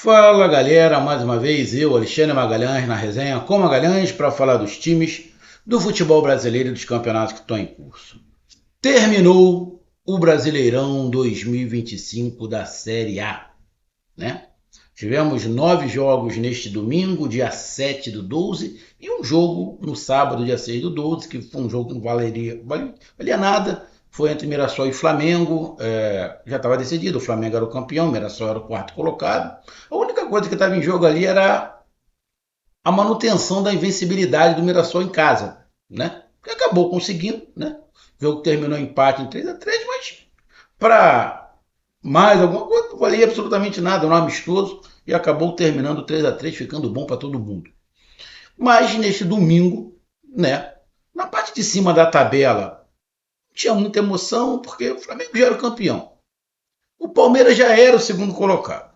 Fala galera, mais uma vez eu, Alexandre Magalhães, na resenha com Magalhães para falar dos times do futebol brasileiro e dos campeonatos que estão em curso. Terminou o Brasileirão 2025 da Série A, né? Tivemos 9 jogos neste domingo, dia 7 do 12, e um jogo no sábado, dia 6 do 12, que foi um jogo que não valia nada. Foi entre Mirassol e Flamengo, já estava decidido, o Flamengo era o campeão, o Mirassol era o quarto colocado. A única coisa que estava em jogo ali era a manutenção da invencibilidade do Mirassol em casa, né? Que acabou conseguindo, né? O jogo terminou em empate em 3-3, mas para mais alguma coisa não valia absolutamente nada, um amistoso, e acabou terminando 3-3, ficando bom para todo mundo. Mas neste domingo, né? Na parte de cima da tabela, não tinha muita emoção, porque o Flamengo já era o campeão. O Palmeiras já era o segundo colocado.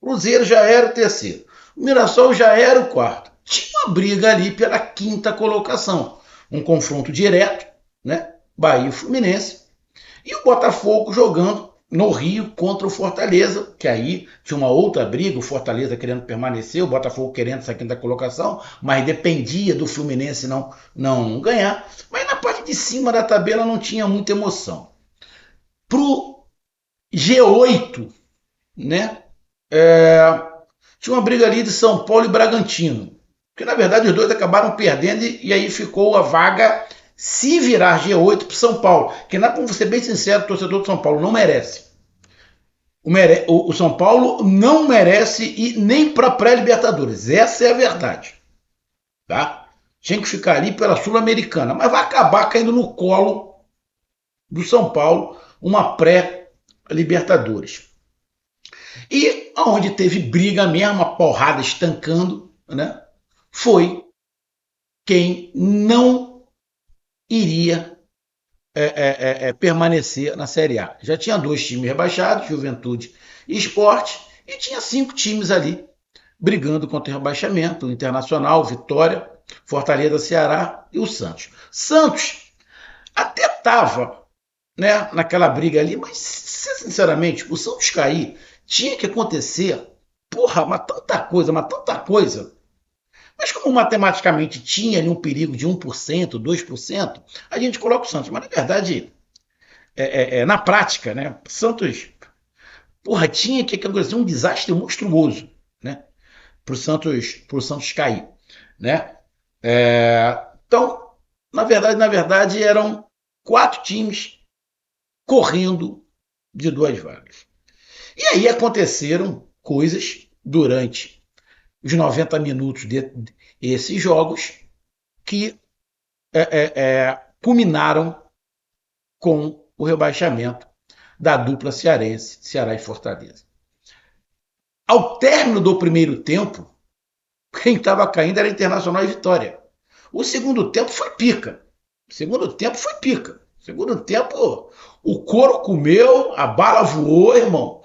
O Cruzeiro já era o terceiro. O Mirassol já era o quarto. Tinha uma briga ali pela quinta colocação. Um confronto direto, né? Bahia e Fluminense. E o Botafogo jogando no Rio contra o Fortaleza, que aí tinha uma outra briga, o Fortaleza querendo permanecer, o Botafogo querendo essa quinta colocação, mas dependia do Fluminense não ganhar. Mas na parte de cima da tabela não tinha muita emoção. Pro G8, né? Tinha uma briga ali de São Paulo e Bragantino. Porque na verdade os dois acabaram perdendo e aí ficou a vaga se virar G8 para São Paulo. Que, vamos ser bem sincero, o torcedor de São Paulo não merece. O São Paulo não merece ir nem para pré-Libertadores. Essa é a verdade. Tá? Tinha que ficar ali pela Sul-Americana. Mas vai acabar caindo no colo do São Paulo uma pré-Libertadores. E onde teve briga mesmo, uma porrada estancando, né? Foi quem não iria permanecer na Série A. Já tinha 2 times rebaixados, Juventude e Sport, e tinha 5 times ali brigando contra o rebaixamento, o Internacional, Vitória, Fortaleza, Ceará e o Santos. Santos até estava, né, naquela briga ali, mas sinceramente, o Santos cair tinha que acontecer, porra, mas tanta coisa. Mas como matematicamente tinha ali um perigo de 1%, 2%, a gente coloca o Santos. Mas na verdade, na prática, né? O Santos, porra, tinha que acontecer um desastre monstruoso, né? Pro Santos cair, né? Então, na verdade, eram 4 times correndo de 2 vagas. E aí aconteceram coisas durante os 90 minutos desses jogos que culminaram com o rebaixamento da dupla cearense, Ceará e Fortaleza. Ao término do primeiro tempo, quem estava caindo era Internacional e Vitória. O segundo tempo foi pica. Segundo tempo, o couro comeu, a bala voou, irmão.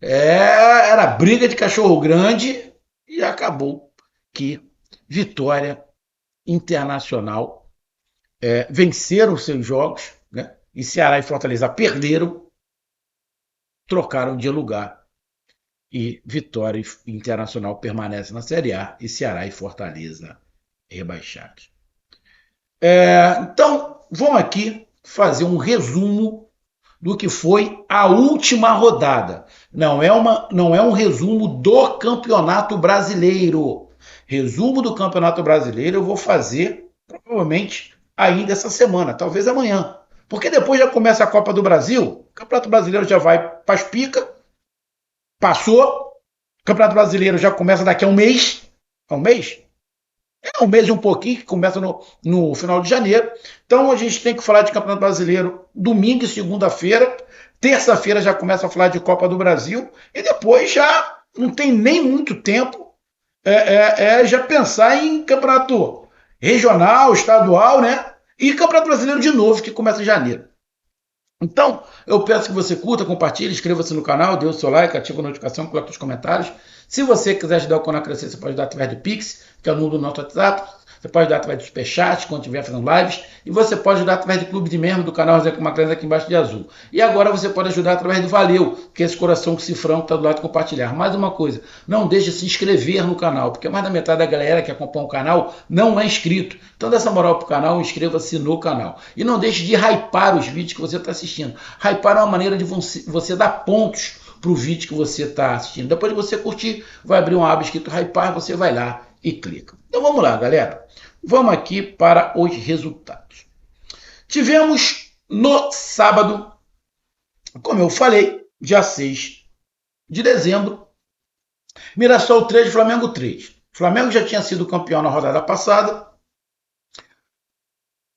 Era briga de cachorro grande e acabou que Vitória, Internacional venceram seus jogos, né? E Ceará e Fortaleza perderam, trocaram de lugar. E Vitória e Internacional permanecem na Série A e Ceará e Fortaleza rebaixados. Então, vamos aqui fazer um resumo do que foi a última rodada. Não é um resumo do Campeonato Brasileiro. Resumo do Campeonato Brasileiro eu vou fazer provavelmente ainda essa semana, talvez amanhã. Porque depois já começa a Copa do Brasil, o Campeonato Brasileiro já vai para as picas, passou, o Campeonato Brasileiro já começa daqui a um mês. É um mês? É um mês e um pouquinho, que começa no final de janeiro. Então a gente tem que falar de Campeonato Brasileiro domingo e segunda-feira. Terça-feira já começa a falar de Copa do Brasil. E depois já não tem nem muito tempo já pensar em campeonato regional, estadual, né? E Campeonato Brasileiro de novo, que começa em janeiro. Então, eu peço que você curta, compartilhe, inscreva-se no canal, dê o seu like, ative a notificação, coloque os comentários. Se você quiser ajudar o canal a crescer, você pode ajudar através do Pix, que é o número do nosso WhatsApp. você pode ajudar através do Superchat, quando estiver fazendo lives, e você pode ajudar através do Clube de Membros do canal Resenha com Magalhães aqui embaixo de azul. E agora você pode ajudar através do Valeu, que é esse coração com cifrão que está do lado de compartilhar. Mais uma coisa, não deixe de se inscrever no canal, porque mais da metade da galera que acompanha o canal não é inscrito. Então dá essa moral pro canal, inscreva-se no canal. E não deixe de hypar os vídeos que você está assistindo. Hypar é uma maneira de você dar pontos para o vídeo que você está assistindo. Depois de você curtir, vai abrir uma aba escrito hypar, você vai lá e clica. Então vamos lá, galera. Vamos aqui para os resultados. Tivemos no sábado, como eu falei, dia 6 de dezembro, Mirassol 3, Flamengo 3. O Flamengo já tinha sido campeão na rodada passada.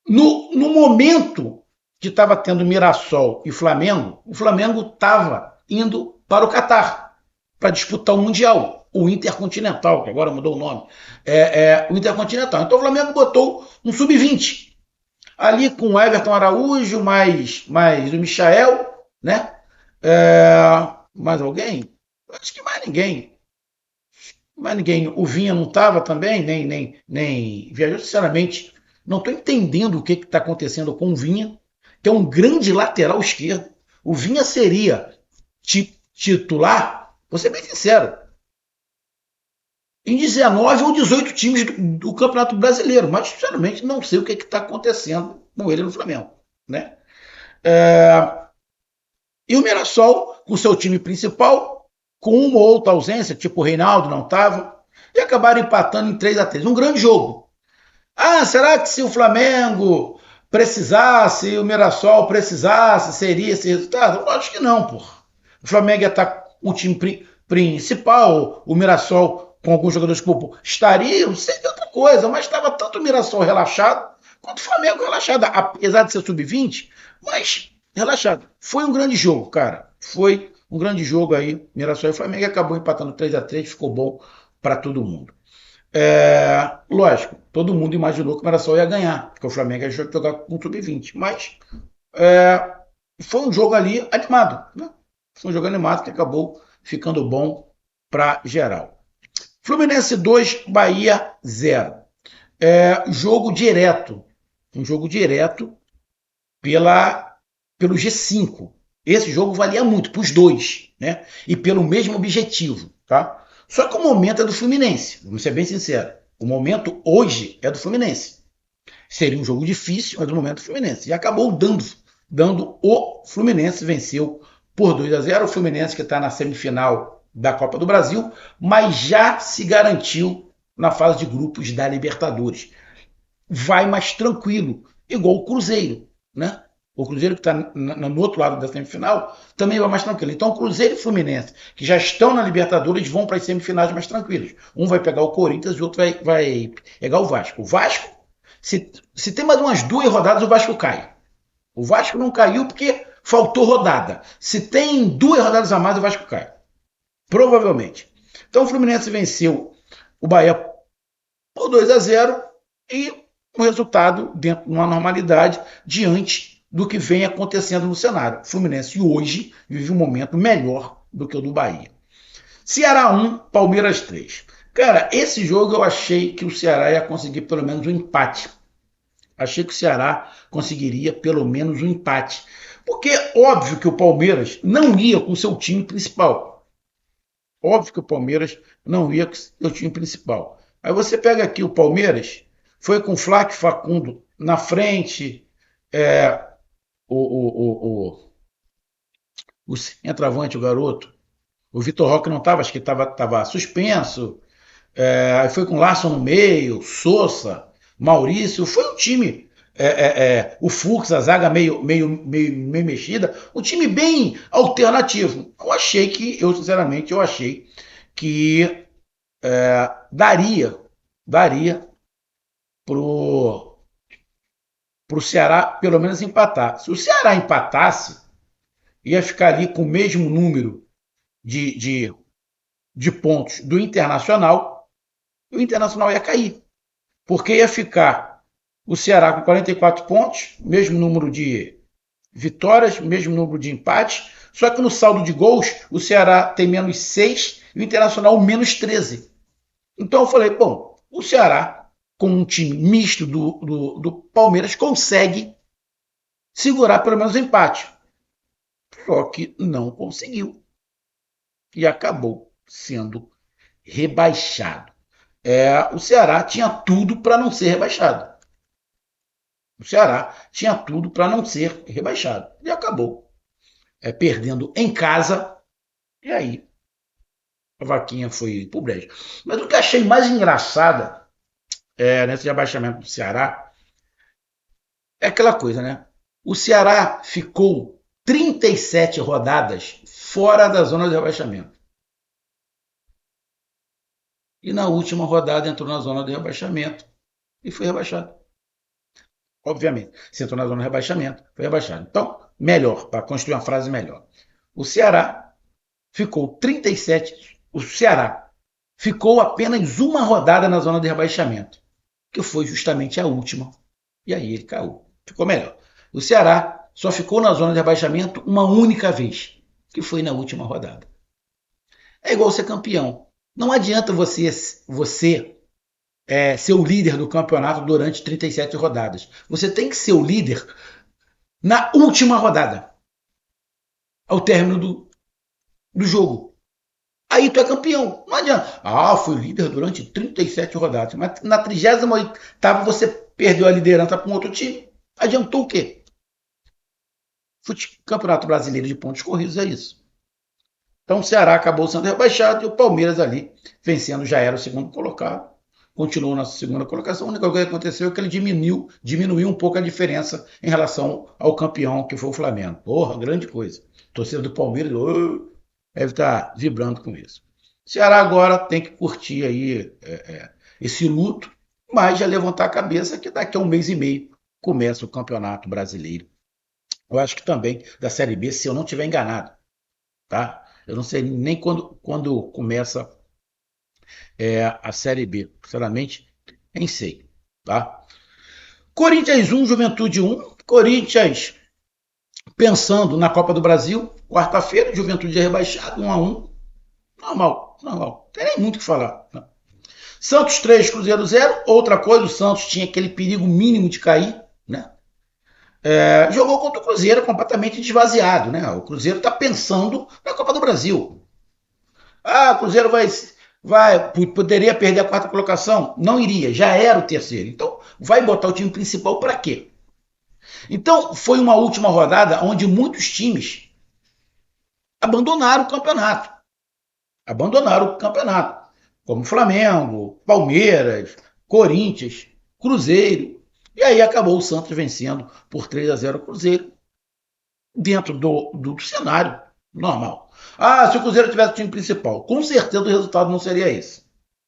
No momento que estava tendo Mirassol e Flamengo, o Flamengo estava indo para o Catar para disputar o Mundial, o Intercontinental, que agora mudou o nome, o Intercontinental. Então o Flamengo botou um sub-20, ali com o Everton Araújo, mais o Michael, né? Mais alguém? Acho que mais ninguém. O Vinha não estava também, nem viajou. Sinceramente, não estou entendendo o que está acontecendo com o Vinha, que é um grande lateral esquerdo. O Vinha seria titular, vou ser bem sincero, em 19 ou 18 times do Campeonato Brasileiro, mas sinceramente não sei o que está acontecendo com ele no Flamengo, né? E o Mirassol, com seu time principal, com uma ou outra ausência, tipo o Reinaldo não estava, e acabaram empatando em 3-3. Um grande jogo. Será que se o Flamengo precisasse, o Mirassol precisasse, seria esse resultado? Eu acho que não, porra. O Flamengo ia estar com o time principal, o Mirassol com alguns jogadores que estariam, seria outra coisa, mas estava tanto o Mirassol relaxado quanto o Flamengo relaxado, apesar de ser sub-20, mas relaxado. Foi um grande jogo, cara. Foi um grande jogo aí, Mirassol e Flamengo, e acabou empatando 3-3, ficou bom para todo mundo. Lógico, todo mundo imaginou que o Mirassol ia ganhar, porque o Flamengo ia jogar com o sub-20, mas foi um jogo ali animado, né? Foi um jogo animado que acabou ficando bom para geral. Fluminense 2, Bahia 0. Jogo direto. Um jogo direto pelo G5. Esse jogo valia muito para os dois, né? E pelo mesmo objetivo, tá? Só que o momento é do Fluminense, vamos ser bem sinceros. O momento hoje é do Fluminense. Seria um jogo difícil, mas o momento é do Fluminense. E acabou dando o Fluminense, venceu por 2-0. O Fluminense que está na semifinal da Copa do Brasil, mas já se garantiu na fase de grupos da Libertadores. Vai mais tranquilo, igual o Cruzeiro, né? O Cruzeiro que está no outro lado da semifinal também vai mais tranquilo. Então o Cruzeiro e o Fluminense, que já estão na Libertadores, vão para as semifinais mais tranquilos. Um vai pegar o Corinthians e o outro vai pegar o Vasco. O Vasco, se tem mais umas 2 rodadas, o Vasco cai. O Vasco não caiu porque faltou rodada. Se tem 2 rodadas a mais, o Vasco cai. Provavelmente. Então o Fluminense venceu o Bahia por 2-0 e um resultado dentro de uma normalidade diante do que vem acontecendo no cenário. O Fluminense hoje vive um momento melhor do que o do Bahia. Ceará 1, Palmeiras 3. Cara, esse jogo eu achei que o Ceará ia conseguir pelo menos um empate. Achei que o Ceará conseguiria pelo menos um empate. Porque óbvio que o Palmeiras não ia com o seu time principal. Óbvio que o Palmeiras não ia com o seu time principal. Aí você pega aqui o Palmeiras, foi com o Flávio Facundo na frente, o centroavante, o garoto, o Vitor Roque não estava, acho que estava suspenso, aí foi com o Larson no meio, Sousa, Maurício, foi um time, o Fux, a zaga meio mexida, um time bem alternativo. Eu sinceramente achei que daria pro Ceará pelo menos empatar. Se o Ceará empatasse, ia ficar ali com o mesmo número de pontos do Internacional, e o Internacional ia cair. Porque ia ficar o Ceará com 44 pontos, mesmo número de vitórias, mesmo número de empates, só que no saldo de gols, o Ceará tem menos 6 e o Internacional menos 13. Então eu falei, bom, o Ceará com um time misto do Palmeiras, consegue segurar pelo menos o empate. Só que não conseguiu. E acabou sendo rebaixado. O Ceará tinha tudo para não ser rebaixado. O Ceará tinha tudo para não ser rebaixado. E acabou perdendo em casa. E aí a vaquinha foi pro brejo. Mas o que eu achei mais engraçada nesse rebaixamento do Ceará é aquela coisa, né? O Ceará ficou 37 rodadas fora da zona de rebaixamento. E na última rodada entrou na zona de rebaixamento e foi rebaixado. Obviamente, se entrou na zona de rebaixamento, foi rebaixado. Então, melhor, para construir uma frase melhor. O Ceará ficou 37. O Ceará ficou apenas uma rodada na zona de rebaixamento, que foi justamente a última. E aí ele caiu. Ficou melhor. O Ceará só ficou na zona de rebaixamento uma única vez, que foi na última rodada. É igual ser campeão. Não adianta você ser o líder do campeonato durante 37 rodadas. Você tem que ser o líder na última rodada, ao término do jogo. Aí tu é campeão. Não adianta. Fui líder durante 37 rodadas. Mas na 38ª você perdeu a liderança para um outro time. Adiantou o quê? Campeonato Brasileiro de pontos corridos é isso. Então o Ceará acabou sendo rebaixado e o Palmeiras ali vencendo, já era o segundo colocado. Continuou na segunda colocação. A única coisa que aconteceu é que ele diminuiu um pouco a diferença em relação ao campeão, que foi o Flamengo. Porra, grande coisa. A torcida do Palmeiras deve estar vibrando com isso. O Ceará agora tem que curtir aí esse luto, mas já levantar a cabeça que daqui a um mês e meio começa o Campeonato Brasileiro. Eu acho que também da Série B, se eu não estiver enganado, tá? Eu não sei nem quando começa a Série B. Sinceramente, nem sei, tá? Corinthians 1, Juventude 1. Corinthians pensando na Copa do Brasil, quarta-feira, Juventude é rebaixado, 1-1. Normal. Não tem nem muito o que falar. Não. Santos 3, Cruzeiro 0. Outra coisa, o Santos tinha aquele perigo mínimo de cair, né? Jogou contra o Cruzeiro completamente desvaziado, né? O Cruzeiro está pensando na Copa do Brasil. O Cruzeiro poderia perder a quarta colocação? Não iria, já era o terceiro. Então, vai botar o time principal para quê? Então, foi uma última rodada onde muitos times abandonaram o campeonato. Como Flamengo, Palmeiras, Corinthians, Cruzeiro. E aí acabou o Santos vencendo por 3-0 o Cruzeiro, dentro do cenário normal. Se o Cruzeiro tivesse o time principal, com certeza o resultado não seria esse.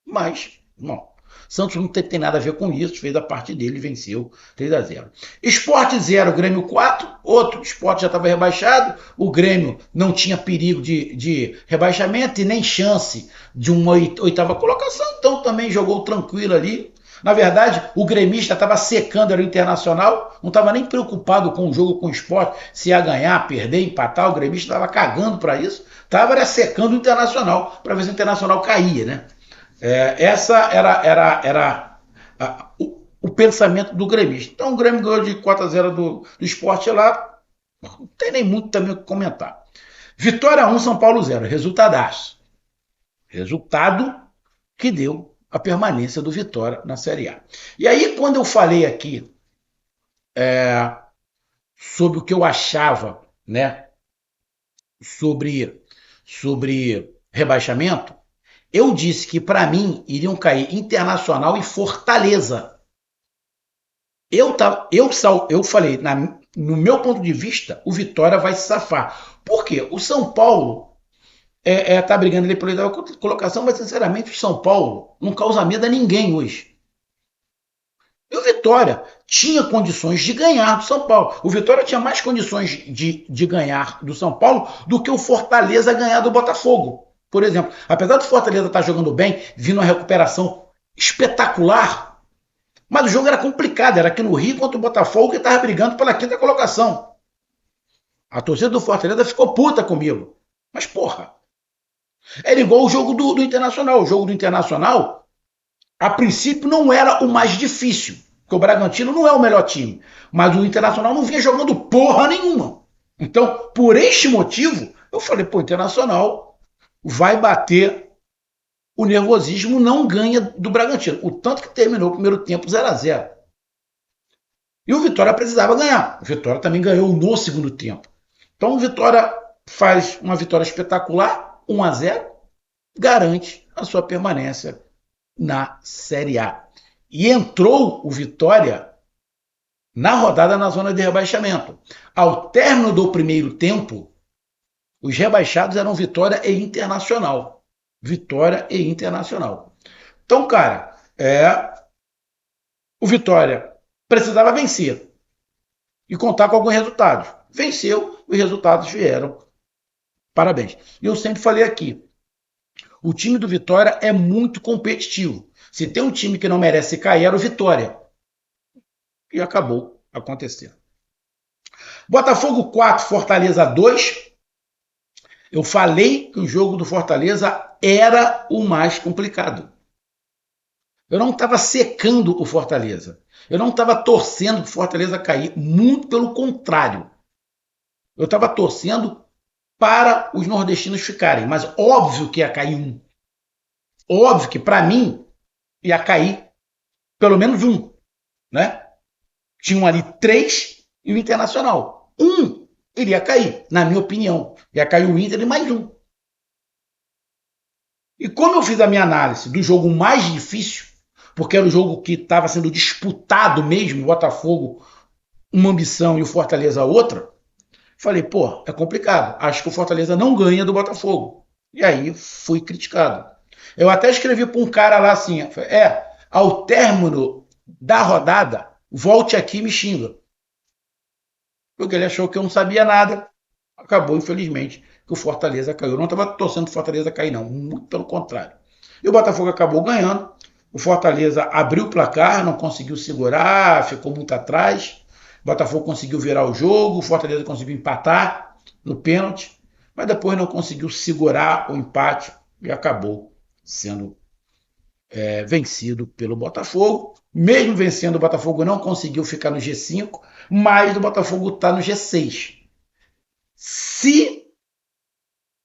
Mas, não. Santos não tem nada a ver com isso, fez a parte dele e venceu 3-0. Sport 0, Grêmio 4, outro Sport já estava rebaixado, o Grêmio não tinha perigo de rebaixamento e nem chance de uma oitava colocação, então também jogou tranquilo ali. Na verdade, o gremista estava secando era o Internacional, não estava nem preocupado com o jogo com o Sport, se ia ganhar, perder, empatar, o gremista estava cagando para isso, estava secando o Internacional, para ver se o Internacional caía, né? Essa era o pensamento do gremista. Então o Grêmio ganhou de 4-0 do Sport lá, não tem nem muito também o que comentar. Vitória 1, São Paulo 0, resultadaço. Resultado que deu a permanência do Vitória na Série A. E aí, quando eu falei aqui sobre o que eu achava, né, sobre rebaixamento, eu disse que para mim iriam cair Internacional e Fortaleza. Eu falei, no meu ponto de vista, o Vitória vai se safar. Por quê? O São Paulo tá brigando ali pela oitava colocação, mas sinceramente o São Paulo não causa medo a ninguém hoje. E o Vitória tinha condições de ganhar do São Paulo. O Vitória tinha mais condições de ganhar do São Paulo do que o Fortaleza ganhar do Botafogo. Por exemplo, apesar do Fortaleza estar jogando bem, vindo uma recuperação espetacular, mas o jogo era complicado, era aqui no Rio contra o Botafogo que estava brigando pela quinta colocação. A torcida do Fortaleza ficou puta comigo. Mas porra, era igual o jogo do Internacional. O jogo do Internacional, a princípio não era o mais difícil, porque o Bragantino não é o melhor time, mas o Internacional não vinha jogando porra nenhuma. Então, por este motivo, eu falei, pô, o Internacional vai bater o nervosismo, não ganha do Bragantino. O tanto que terminou o primeiro tempo 0-0. E o Vitória precisava ganhar. O Vitória também ganhou no segundo tempo. Então o Vitória faz uma vitória espetacular, 1-0, garante a sua permanência na Série A. E entrou o Vitória na rodada na zona de rebaixamento. Ao término do primeiro tempo, os rebaixados eram Vitória e Internacional. Vitória e Internacional. Então, cara, o Vitória precisava vencer e contar com alguns resultados. Venceu, os resultados vieram. Parabéns. E eu sempre falei aqui, o time do Vitória é muito competitivo. Se tem um time que não merece cair, era o Vitória. E acabou acontecendo. Botafogo 4, Fortaleza 2. Eu falei que o jogo do Fortaleza era o mais complicado. Eu não estava secando o Fortaleza. Eu não estava torcendo para o Fortaleza cair. Muito pelo contrário. Eu estava torcendo para os nordestinos ficarem. Mas óbvio que ia cair um. Óbvio que, para mim, ia cair pelo menos um. Né? Tinham ali 3 e o Internacional. Um iria cair, na minha opinião. Ia cair o Inter e mais um. E como eu fiz a minha análise do jogo mais difícil, porque era o jogo que estava sendo disputado mesmo, o Botafogo uma ambição e o Fortaleza outra, falei, pô, é complicado. Acho que o Fortaleza não ganha do Botafogo. E aí fui criticado. Eu até escrevi para um cara lá assim, ao término da rodada, volte aqui e me xinga. Porque ele achou que eu não sabia nada. Acabou, infelizmente, que o Fortaleza caiu. Eu não estava torcendo para o Fortaleza cair, não. Muito pelo contrário. E o Botafogo acabou ganhando. O Fortaleza abriu o placar, não conseguiu segurar, ficou muito atrás. O Botafogo conseguiu virar o jogo, o Fortaleza conseguiu empatar no pênalti, mas depois não conseguiu segurar o empate e acabou sendo vencido pelo Botafogo. Mesmo vencendo, o Botafogo não conseguiu ficar no G5, mas o Botafogo está no G6. Se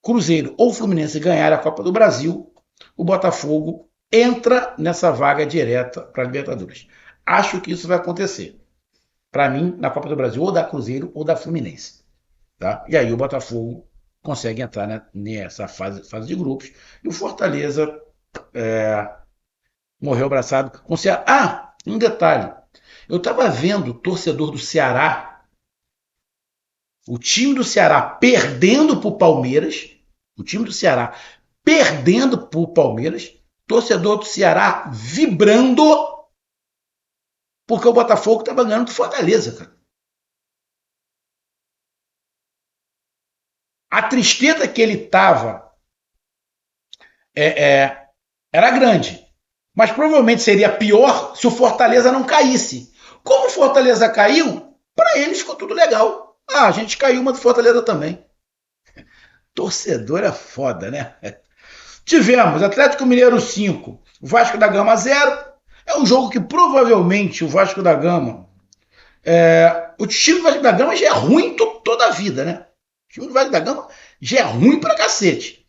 Cruzeiro ou Fluminense ganhar a Copa do Brasil, o Botafogo entra nessa vaga direta para a Libertadores. Acho que isso vai acontecer. Para mim, na Copa do Brasil, ou da Cruzeiro ou da Fluminense. Tá? E aí o Botafogo consegue entrar, né, nessa fase de grupos. E o Fortaleza morreu abraçado com o Ceará. Ah, um detalhe. Eu estava vendo o torcedor do Ceará, o time do Ceará perdendo para o Palmeiras, o time do Ceará perdendo para o Palmeiras, torcedor do Ceará vibrando porque o Botafogo estava ganhando do Fortaleza, cara. A tristeza que ele estava era grande, mas provavelmente seria pior se o Fortaleza não caísse. Como o Fortaleza caiu, para eles ficou tudo legal. Ah, a gente caiu, mas o Fortaleza também. Torcedor é foda, né? Tivemos Atlético Mineiro 5, Vasco da Gama 0. É um jogo que provavelmente o Vasco da Gama... o time do Vasco da Gama já é ruim toda a vida, né? O time do Vasco da Gama já é ruim pra cacete.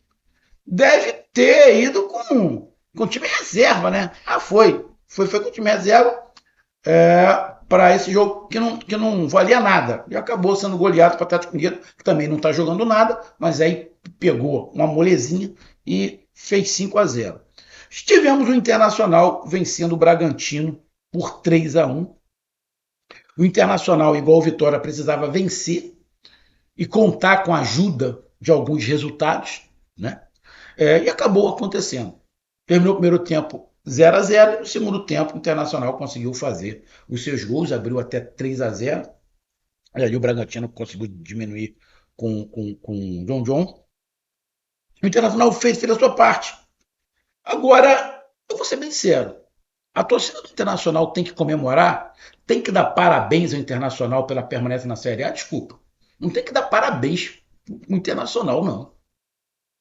Deve ter ido com o time reserva, né? Foi com o time reserva para esse jogo que não valia nada. E acabou sendo goleado para o Atlético Mineiro, que também não está jogando nada, mas aí pegou uma molezinha e fez 5-0. Tivemos o Internacional vencendo o Bragantino por 3-1. O Internacional, igual o Vitória, precisava vencer e contar com a ajuda de alguns resultados, né? E acabou acontecendo. Terminou o primeiro tempo 0-0 e no segundo tempo o Internacional conseguiu fazer os seus gols, abriu até 3-0. E aí o Bragantino conseguiu diminuir com o John John. O Internacional fez a sua parte. Agora, eu vou ser bem sincero, a torcida do Internacional tem que comemorar, tem que dar parabéns ao Internacional pela permanência na Série A, desculpa. Não tem que dar parabéns ao Internacional, não.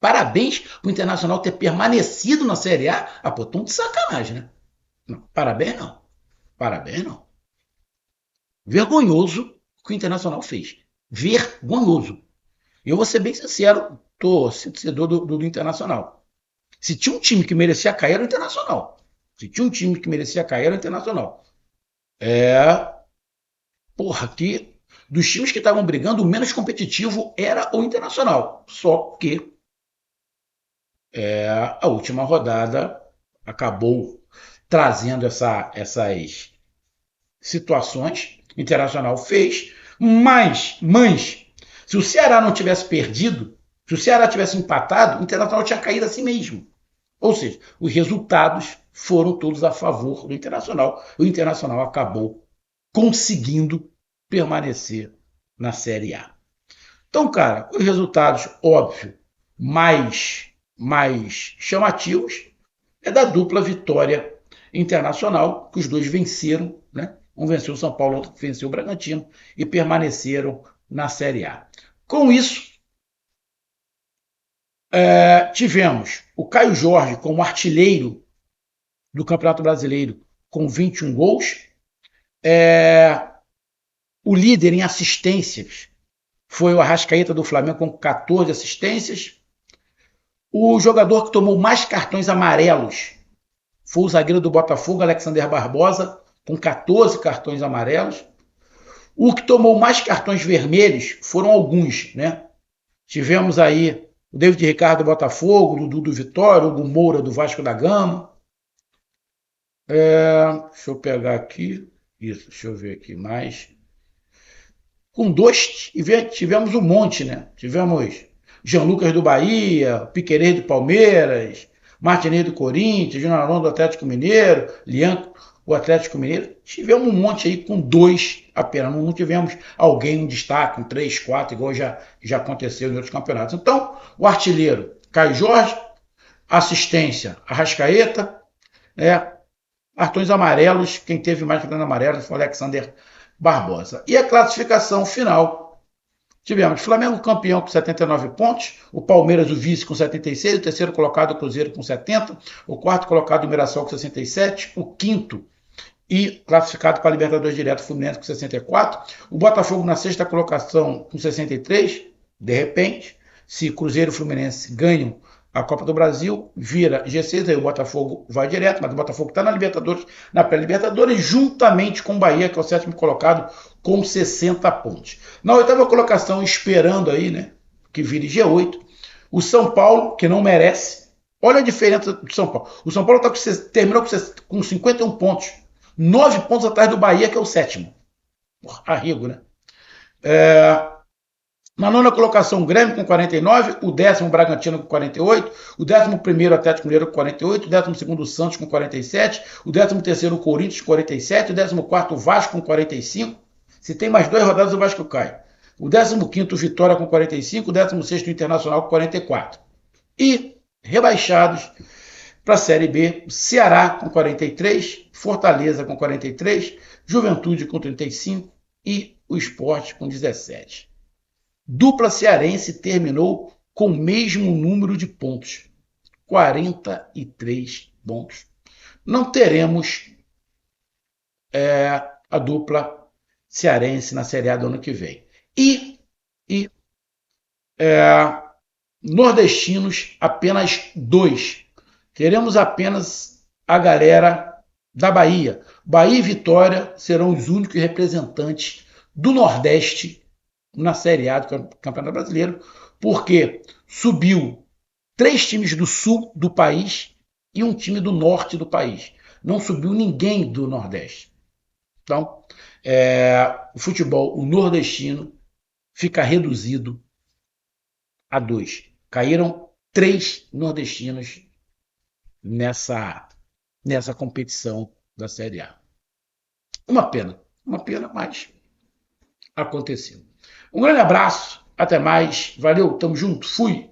Parabéns pro Internacional ter permanecido na Série A. Ah, pô, tão de sacanagem, né? Não, parabéns não. Parabéns não. Vergonhoso o que o Internacional fez. Vergonhoso. Eu vou ser bem sincero, torcedor do Internacional. Se tinha um time que merecia cair, era o Internacional. Se tinha um time que merecia cair, era o Internacional. É. Porra, que dos times que estavam brigando, o menos competitivo era o Internacional. Só que a última rodada acabou trazendo essas situações. O Internacional fez, mas se o Ceará não tivesse perdido, se o Ceará tivesse empatado, o Internacional tinha caído assim mesmo. Ou seja, os resultados foram todos a favor do Internacional. O Internacional acabou conseguindo permanecer na Série A. Então, cara, os resultados, óbvio, mais chamativos é da dupla vitória internacional, que os dois venceram, né? Um venceu o São Paulo, outro venceu o Bragantino e permaneceram na Série A. Com isso, tivemos o Caio Jorge como artilheiro do Campeonato Brasileiro com 21 gols. O líder em assistências foi o Arrascaeta do Flamengo com 14 assistências. O jogador que tomou mais cartões amarelos foi o zagueiro do Botafogo, Alexander Barbosa, com 14 cartões amarelos. O que tomou mais cartões vermelhos foram alguns, né? Tivemos aí o David Ricardo do Botafogo, o Dudu do Vitória, o Hugo Moura do Vasco da Gama. Deixa eu pegar aqui. Isso, deixa eu ver aqui mais. Com dois, tivemos um monte, né? Tivemos Jean Lucas do Bahia, Piquerez do Palmeiras, Martinez do Corinthians, Júnior Alonso do Atlético Mineiro, Lian, o Atlético Mineiro. Tivemos um monte aí com dois apenas. Não tivemos alguém, um destaque, um 3, 4, igual já aconteceu em outros campeonatos. Então, o artilheiro, Caio Jorge, assistência, Arrascaeta, cartões amarelos, quem teve mais cartões amarelos foi o Alexander Barbosa. E a classificação final. Tivemos Flamengo campeão com 79 pontos, o Palmeiras o vice com 76, o terceiro colocado o Cruzeiro com 70, o quarto colocado o Mirassol com 67, o quinto e classificado para a Libertadores direto Fluminense com 64, o Botafogo na sexta colocação com 63, de repente, se Cruzeiro e Fluminense ganham a Copa do Brasil, vira G6, aí o Botafogo vai direto, mas o Botafogo está na Libertadores, na pré-Libertadores, juntamente com o Bahia, que é o sétimo colocado, com 60 pontos. Na oitava colocação, esperando aí, né, que vire G8, o São Paulo, que não merece. Olha a diferença do São Paulo. O São Paulo terminou com 51 pontos, 9 pontos atrás do Bahia, que é o sétimo. Arrego, né? Na nona colocação, o Grêmio com 49, o décimo Bragantino com 48, o 11º Atlético Mineiro com 48, o 12º Santos com 47, o 13º Corinthians com 47, o 14º Vasco com 45. Se tem mais 2 rodadas, o Vasco cai. O 15º Vitória com 45, o 16º Internacional com 44. E rebaixados para a Série B, Ceará com 43, Fortaleza com 43, Juventude com 35 e o Sport com 17. Dupla cearense terminou com o mesmo número de pontos, 43 pontos. Não teremos a dupla cearense na Série A do ano que vem. E nordestinos, apenas 2. Teremos apenas a galera da Bahia. Bahia e Vitória serão os únicos representantes do Nordeste na Série A do Campeonato Brasileiro, porque subiu 3 times do sul do país e um time do norte do país. Não subiu ninguém do Nordeste. Então, o futebol, o nordestino, fica reduzido a 2. Caíram 3 nordestinos nessa competição da Série A. Uma pena, mas aconteceu. Um grande abraço, até mais, valeu, tamo junto, fui!